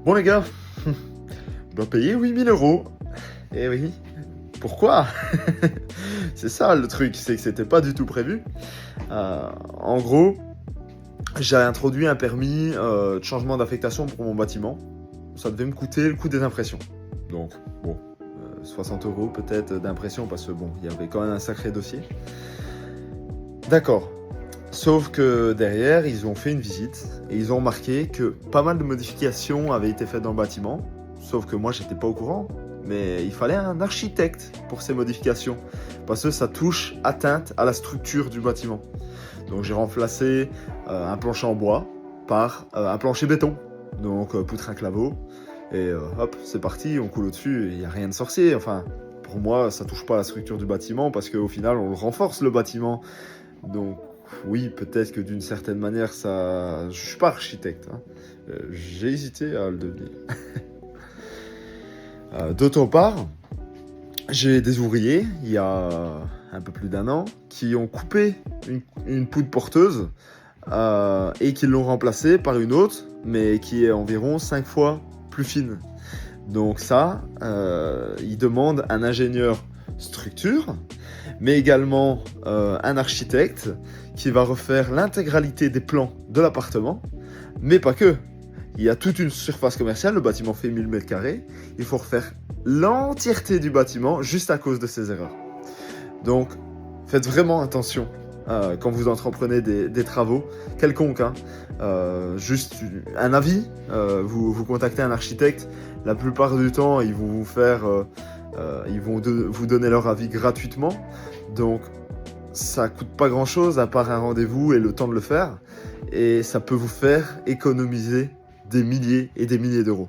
Bon les gars, je dois payer 8 000 €. Eh oui, pourquoi? C'est ça le truc, c'est que c'était pas du tout prévu. En gros, j'ai introduit un permis de changement d'affectation pour mon bâtiment. Ça devait me coûter le coût des impressions. Donc, bon, 60 € peut-être d'impression parce que bon, il y avait quand même un sacré dossier. D'accord. Sauf que derrière, ils ont fait une visite et ils ont remarqué que pas mal de modifications avaient été faites dans le bâtiment. Sauf que moi, j'étais pas au courant. Mais il fallait un architecte pour ces modifications. Parce que ça touche atteinte à la structure du bâtiment. Donc j'ai remplacé un plancher en bois par un plancher béton. Donc poutre à claveau. Et hop, c'est parti, on coule au-dessus. Il n'y a rien de sorcier. Enfin, pour moi, ça touche pas à la structure du bâtiment parce qu'au final, on le renforce le bâtiment. Donc oui, peut-être que d'une certaine manière, ça... Je suis pas architecte, hein. J'ai hésité à le devenir. D'autre part, j'ai des ouvriers, il y a un peu plus d'1 an, qui ont coupé une poutre porteuse et qui l'ont remplacée par une autre, mais qui est environ 5 fois plus fine. Donc ça, ils demandent un ingénieur structure, mais également un architecte qui va refaire l'intégralité des plans de l'appartement, mais pas que. Il y a toute une surface commerciale, le bâtiment fait 1000 m², il faut refaire l'entièreté du bâtiment juste à cause de ces erreurs. Donc faites vraiment attention quand vous entreprenez des travaux quelconques, hein. Juste un avis, vous contactez un architecte, la plupart du temps ils vont vous faire, vous donner leur avis gratuitement, donc ça coûte pas grand chose à part un rendez-vous et le temps de le faire, et ça peut vous faire économiser des milliers et des milliers d'euros.